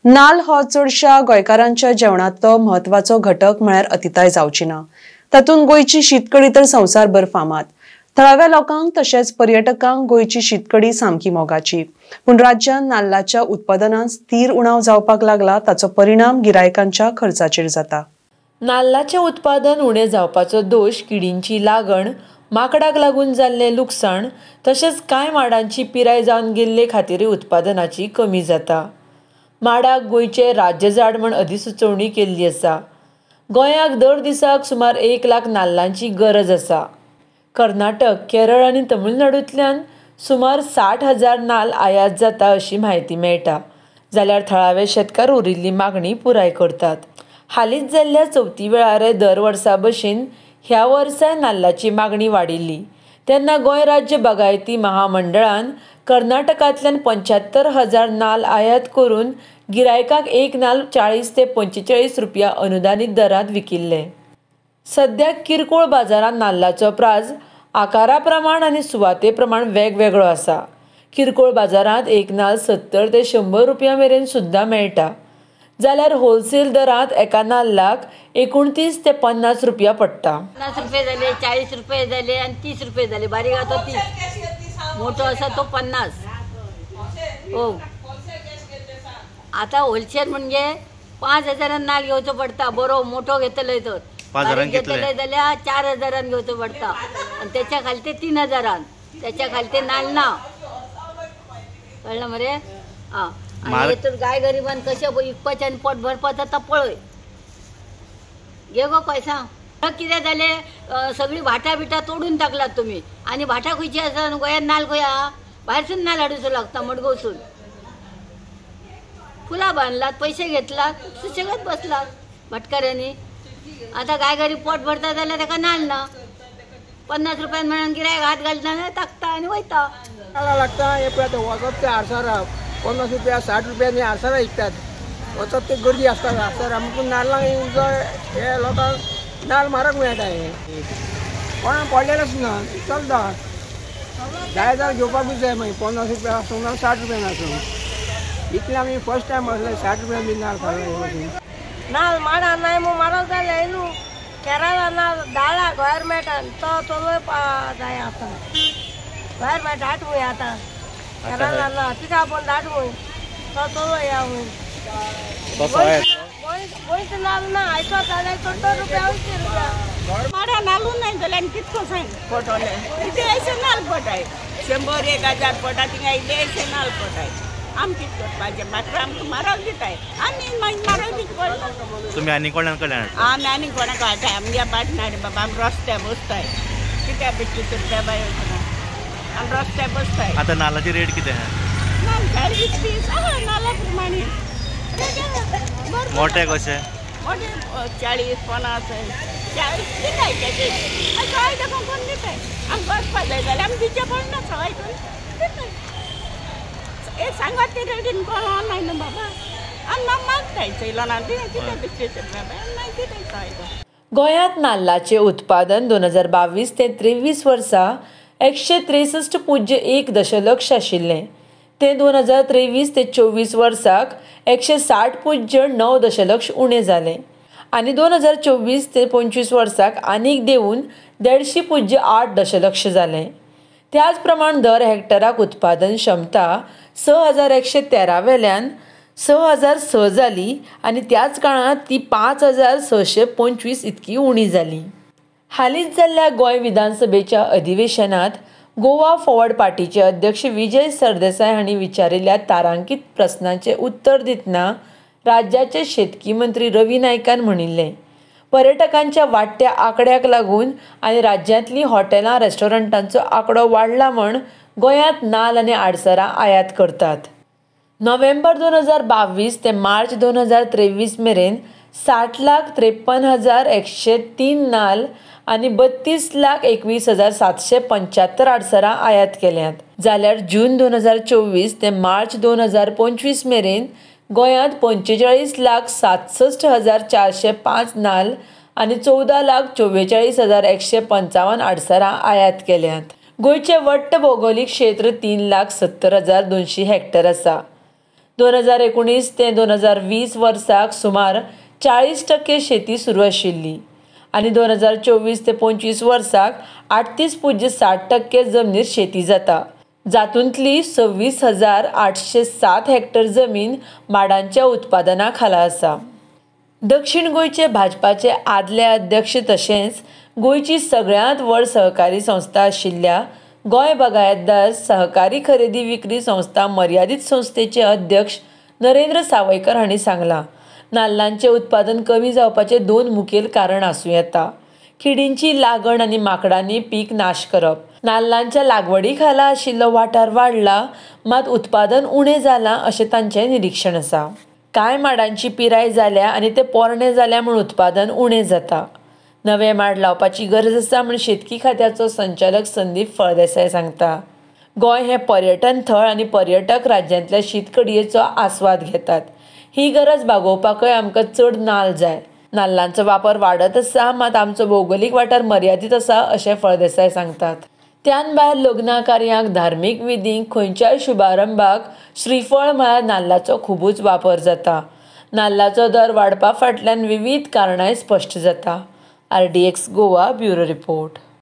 नाल्ल हो चडशा गोंयकारांच्या जेवणांतलो म्हत्वाचो घटक म्हळ्यार अतिताय जावची ना। तातूंत गोंयची शीतकडी तर संवसारभर फामाद। थळाव्या लोकांक तशेंच पर्यटकांक गोंयची शीतकडी सामकी मोगाची। पूण राज्यांत नाल्लाच्या उत्पादनांत स्थिर उणाव जावपाक लागला ताचो परिणाम गिरायकांच्या खर्चाचेर जाता। नाल्लाचें उत्पादन उणें जावपाचो दोश किडींची लागण, माकडाक लागून जाल्लें लुकसाण तशेंच कांय माडांची पिराय जावन गेल्ले खातीर उत्पादनाची कमी जाता। माडाक गोंयचें राज्य झाड म्हूण अधिसुचोवणी केल्ली आसा। गोंयाक दर दिसाक सुमार 1 लाख नाल्लांची गरज आसा। कर्नाटक, केरळ आनी तमिळनाडूंतल्यान सुमार 60,000 नाल्ल आयात जाता अशी म्हायती मेळटा। जाल्यार थळावे शेतकार उरिल्ली मागणी पुराय करतात। हालींच जाल्ल्या चवथी वेळार दर वर्सा भशेन ह्या वर्साय नाल्लाची मागणी वाडिल्ली। तेन्ना गोंय राज्य बागायती महामंडळान कर्नाटकांतल्यान 75,000 नाल्ल आयात करून गिरायकांक एक नाल्ल 40 ते 45 रुपया अनुदानीत दरांत विकिल्ले। सद्याक किरकोळ बाजारांत नाल्लाचो प्राझ आकारा प्रमाण आनी सुवाते प्रमाण वेगवेगळो आसा। किरकोळ बाजारांत एक नाल्ल 70 ते 100 रुपया मेरेन सुद्दां मेळटा। जाल्यार होलसेल दरांत एका नाल्लाक 29 ते 50 रुपया पडटा। 50 रुपये झाले, 40 रुपये झाले आणि 30 रुपये झाले। बारीक आसा तो 30, मोठो आसा तो 50। हो, आता होलसेल म्हणजे 5,000 नाल्ल घेवचो पडटा। बरो मोठो घेतले तर 5,000 घेतले जाल्यार 4,000 घेवचो पडटा आणि त्याच्या खाली ते 3,000, त्याच्या खाली ते नाल्ल ना। कळलं मरे? हा, आणि तर गाय गरिबांक कशें विकपाचें आनी पोट भरपाचें आता पळय। घे गो पैसा। कितें जालें, सगळी भाटां बिटां तोडून टाकलात तुम्ही। आणि भाटां खंयची आसा? गोंयांत नाल्ल खंय आहा? भायरसून नाल्ल हाडूचो लागता मडगांवसून। फुलां बांदलात, पैसे घेतलात, सुशेगात बसलात भटकऱ्यांनी। आता गाय गरीब पोट भरता जाल्यार ताका नाल्ल ना। 50 रुपयान म्हणून गिरायक हात घालता ताकता आणि वयता। नाल्ल लागता हे पळय वचप ते आडसारा 50 रुपया 60 रुपयांनी आडसारा विकतात। वचप ते गर्दी आसता आडसारा म्हणून नाल्लांक हे लोकांक नाल्ल म्हारग मेळटा। हे कोणाक पडलेलेच ना, चलता 10,000 घेवपाक जाय। मागीर 50 रुपया आसूं ना 60 रुपयान आसूं इतले आमी फर्स्ट टायम असले 60 रुपयान बी नाल्ल खाल्ले। नाल्ल माडा नाही मग म्हारग जाले न्हू। केरळा नाल्ल 10 लाख भायर मेळटा तो चलोवपा जाय आतां। भायर मेळटा हाडूंक आतां केरळा ना पिका पण हाडूंक तो चलोय या गोंयचो नाल्ल ना आयचो जाल्यार 70 रुपया 80 रुपया। माडा नाल्लू नाही जाल्यार कितको सांग पडटले। कितें अशें नाल्ल पडटाय 100 1,000 पडटा थिंगा इल्ले अशें नाल्ल पडटाय। आम कितें करपाचें? मात्र आमकां म्हारग दिताय आनी मागीर म्हारग दिवचें पडटा। तुमी आनी कोणाक कडल्यान? आमी आनी कोणाक हाडटाय? आमगे पाटना रे बाबा, आमी रस्त्यार बसताय। कित्याक 25 रुपया बाय आमी रस्त्यार बसताय। आतां नाल्लाची रेट कितें आहा? नाल्ल 20 आहा नाल्ला प्रमाणे। मोठे कशे? मोठे 40 50 40 दिताय तेजे। सवाय देखून कोण दिताय? आमी बसपा जाय जाल्यार आमी दिवचें पडना सवाय करून दिताय। हे सांगा ते रेडीन कोण नाही ना बाबा। आमी मागताय चैलाना कितें 25 रुपया बाय नाही दिताय सवाय। गोंयांत नाल्लाचें उत्पादन 2022 ते 23 वर्सा 163.1 दशलक्ष आशिल्लें। ते 2023 ते 24 वर्साक 160.9 दशलक्ष उणें जालें आनी 2024 ते 25 वर्साक आनीक देंवून 150.8 दशलक्ष जालें। त्याच प्रमाण दर हेक्टराक उत्पादन क्षमता 6,113 वेल्यान 6,006 जाली आनी त्याच काळांत ती 5,625 इतकी उणी जाली। हालींच जाल्ल्या गोंय विधानसभेच्या अधिवेशनात गोवा फॉरवर्ड पार्टीचे अध्यक्ष विजय सरदेसाय हांणी विचारिल्ल्या तारांकीत प्रस्नांचें उत्तर दितना राज्याचे शेतकी मंत्री रवी नायकान म्हणिल्लें, पर्यटकांच्या वाडट्या आंकड्याक लागून आनी राज्यांतलीं हॉटेलां रेस्टॉरंटांचो आंकडो वाडला म्हूण गोंयांत नाल्ल आनी आडसरां आयात करतात। नोव्हेंबर 2022 ते मार्च 2023 मेरेन 60,53,103 नाल्ल आनी 32,21,775 आडसरां आयात केल्यात। जाल्यार जून 2024 ते मार्च 2025 मेरेन गोंयांत 45,67,405 नाल्ल आनी 14,44,155 आडसरां आयात केल्यात। गोंयचें वट्ट भौगोलीक क्षेत्र 3,70,200 हेक्टर आसा। 2019 ते 2020 वर्साक सुमार 40% शेती सुरू आशिल्ली आनी 2024 ते 25 वर्साक 38.60% जमनीर शेती जाता, जातूंतली 26,807 हेक्टर जमीन माडांच्या उत्पादना खाला आसा. दक्षिण गोंयचे भाजपाचे आदले अध्यक्ष तशेंच गोंयची सगळ्यांत व्हड सहकारी संस्था आशिल्ल्या गोंय बागायतदार सहकारी खरेदी विक्री संस्था मर्यादीत संस्थेचे अध्यक्ष नरेंद्र सावयकर हांणी सांगलां, नाल्लांचें उत्पादन कमी जावपाचे 2 मुखेल कारण आसूं येता. किडींची लागण आनी माकडांनी पीक नाश करप. नाल्लांच्या लागवडी खाला आशिल्लो वाठार वाडला, मात उत्पादन उणें जालां अशें तांचें निरीक्षण आसा. कांय माडांची पिराय जाल्या आनी ते पोरणे जाल्या म्हूण उत्पादन उणें जाता. नवे माड लावपाची गरज आसा म्हूण शेतकी खात्याचो संचालक संदीप फळदेसाय सांगता. गोंय हें पर्यटन थळ आनी पर्यटक राज्यांतल्या शीतकडयेचो आस्वाद घेतात. ही गरज भागोवपाकय आमकां चड नाल्ल जाय. नाल्लांचो वापर वाडत आसा, मात आमचो भौगोलीक वाठार मर्यादीत आसा अशें फळदेसाय सांगतात. त्यान भायर लग्ना कार्यांक, धार्मीक विधींक, खंयच्याय शुभारंभाक श्रीफळ म्हळ्यार नाल्लाचो खुबूच वापर जाता. नाल्लाचो दर वाडपा फाटल्यान विविध कारणांय स्पश्ट जाता. RDX Goa bureau report.